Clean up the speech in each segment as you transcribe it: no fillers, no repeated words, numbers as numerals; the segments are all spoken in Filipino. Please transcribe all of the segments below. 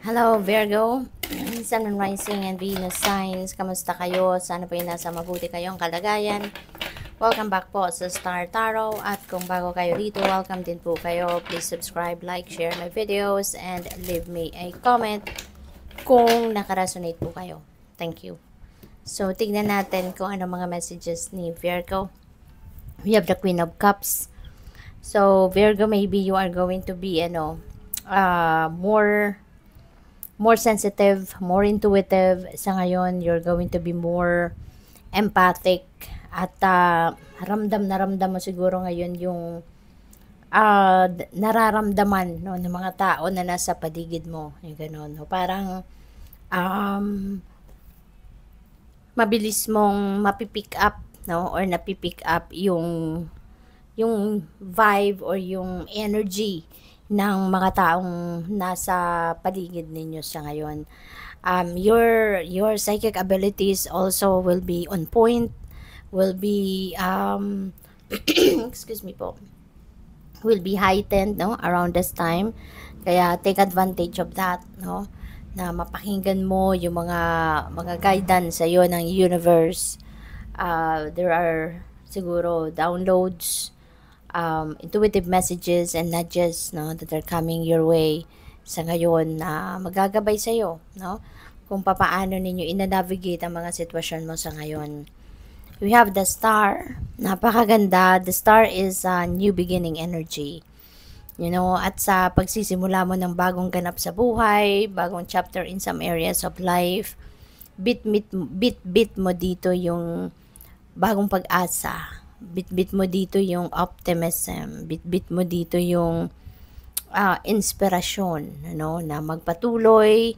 Hello, Virgo. Sun and Rising and Venus signs. Kamusta kayo? Sana po yung nasa mabuti kayong kalagayan. Welcome back po sa Star Tarot. At kung bago kayo rito, welcome din po kayo. Please subscribe, like, share my videos, and leave me a comment kung nakaresonate po kayo. Thank you. So, tignan natin kung ano mga messages ni Virgo. We have the Queen of Cups. So, Virgo, maybe you are going to be, more sensitive, more intuitive. Sa ngayon, you're going to be more empathic at ramdam na ramdam mo siguro ngayon yung nararamdaman no, ng mga tao na nasa paligid mo. Yung ganun. No? Parang mabilis mong mapipick up no or napipick up yung vibe or yung energy ng mga taong nasa paligid ninyo sa ngayon. Your psychic abilities also will be on point, will be excuse me po, will be heightened no around this time. Kaya take advantage of that no, na mapakinggan mo yung mga guidance sa iyo ng universe. There are siguro downloads, intuitive messages and nudges no that are coming your way sa ngayon na magagabay sa iyo no kung papaano ninyo ina-navigate ang mga sitwasyon mo sa ngayon. We have the Star. Napakaganda. The Star is a new beginning energy. You know, at sa pagsisimula mo ng bagong ganap sa buhay, bagong chapter in some areas of life, bit mo dito yung bagong pag-asa. Bit mo dito yung optimism. Bit mo dito yung inspirasyon, ano, na magpatuloy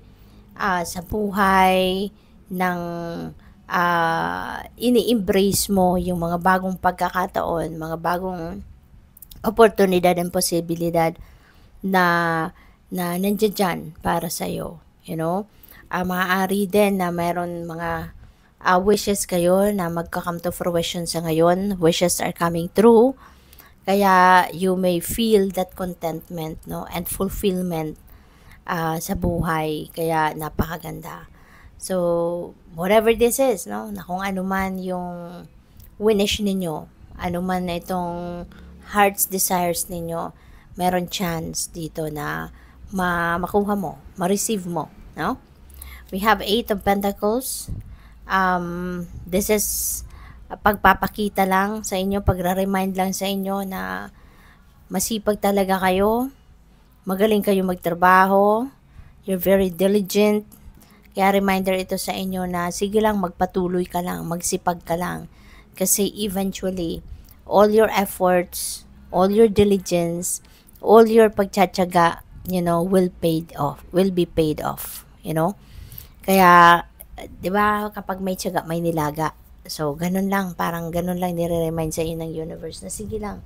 sa buhay ng ini-embrace mo yung mga bagong pagkakataon, mga bagong oportunidad and posibilidad na nandiyan dyan para sa'yo, you know. Maaari din na mayroon mga wishes kayo na magka-come to fruition sa ngayon. Wishes are coming true. Kaya you may feel that contentment no and fulfillment sa buhay. Kaya napakaganda. So, whatever this is, no, na kung ano man yung winish ninyo, ano man na itong heart's desires ninyo, meron chance dito na makuha mo, ma-receive mo, no? We have 8 of Pentacles. This is pagpapakita lang sa inyo, pagra-remind lang sa inyo na masipag talaga kayo, magaling kayo magtrabaho, you're very diligent. Kaya reminder ito sa inyo na sige lang, magpatuloy ka lang, magsipag ka lang. Kasi eventually, all your efforts, all your diligence, all your pagtsatsaga, you know, will be paid off, you know. Kaya, 'di ba, kapag may tiyaga, may nilaga. So, ganun lang, parang ganun lang nire-remind sa inyo ng universe na sige lang,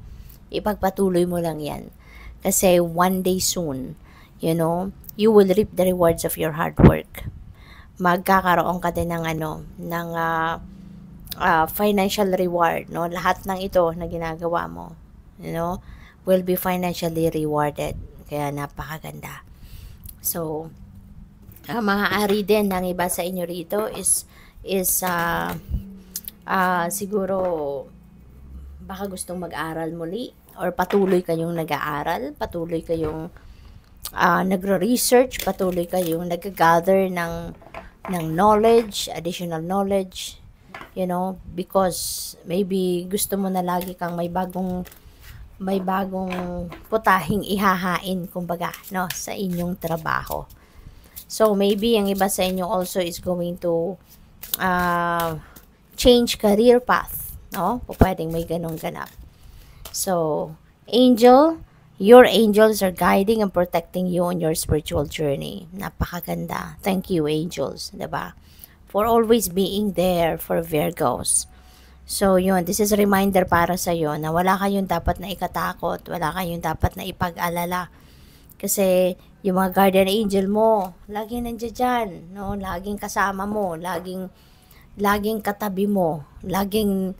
ipagpatuloy mo lang 'yan. Kasi one day soon, you know, you will reap the rewards of your hard work. Magkakaroon ka din ng financial reward, no? Lahat ng ito na ginagawa mo, you know, will be financially rewarded. Kaya napakaganda. So, maaari din ng iba sa inyo rito is siguro baka gustong mag-aral muli or patuloy kayong nag-aaral, patuloy kayong nagre-research, patuloy kayong nag-gather ng knowledge, additional knowledge, you know, because maybe gusto mo na lagi kang may bagong putahing ihahain, kumbaga, no, sa inyong trabaho. So, maybe ang iba sa inyo also is going to change career path, no? Pwedeng may ganong ganap. So, your angels are guiding and protecting you on your spiritual journey. Napakaganda. Thank you, angels, diba? For always being there for Virgos. So, yun, this is a reminder para sa iyo na wala kayong dapat na ikatakot, wala kayong dapat na ipag-alala. Kasi, yung mga guardian angel mo, laging nandiyan dyan, no? Laging kasama mo, laging katabi mo, laging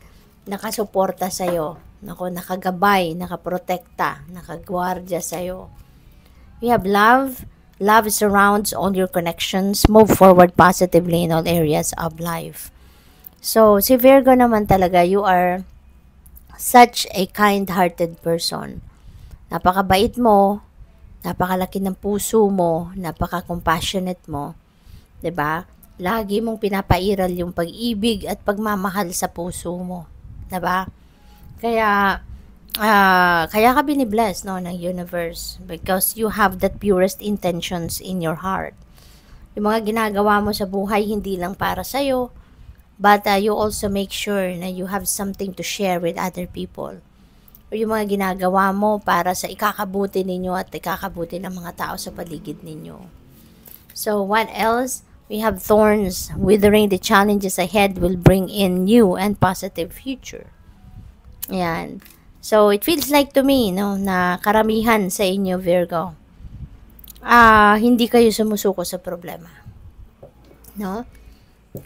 nakasuporta sa'yo. Nako, nakagabay, nakaprotekta, nakagwardya sa'yo. We have love. Love surrounds all your connections. Move forward positively in all areas of life. So, si Virgo naman talaga, you are such a kind-hearted person. Napakabait mo, napakalaki ng puso mo, napaka-compassionate mo, 'di ba? Lagi mong pinapairal yung pag-ibig at pagmamahal sa puso mo, 'di ba? Kaya kaya ka binibless no ng universe because you have that purest intentions in your heart. Yung mga ginagawa mo sa buhay hindi lang para sa but you also make sure na you have something to share with other people. O yung mga ginagawa mo para sa ikakabuti ninyo at ikakabuti ng mga tao sa paligid ninyo. So what else? We have thorns. Withering the challenges ahead will bring in new and positive future. Yan. So it feels like to me, no, na karamihan sa inyo, Virgo, hindi kayo sumusuko sa problema. No?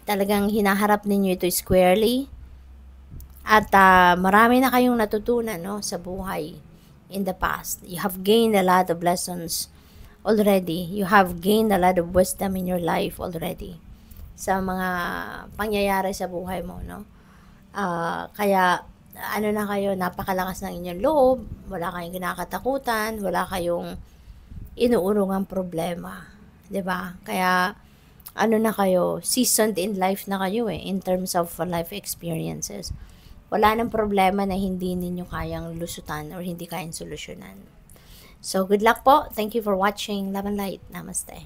Talagang hinaharap ninyo ito squarely. At marami na kayong natutunan no, sa buhay in the past. You have gained a lot of lessons already. You have gained a lot of wisdom in your life already sa mga pangyayari sa buhay mo. No? Kaya ano na kayo, napakalakas ng inyong loob, wala kayong kinakatakutan, wala kayong inuurungang problema. 'Di ba? Kaya ano na kayo, seasoned in life na kayo in terms of life experiences. Wala nang problema na hindi ninyo kayang lusutan or hindi kayang solusyonan. So, good luck po. Thank you for watching. Love and light. Namaste.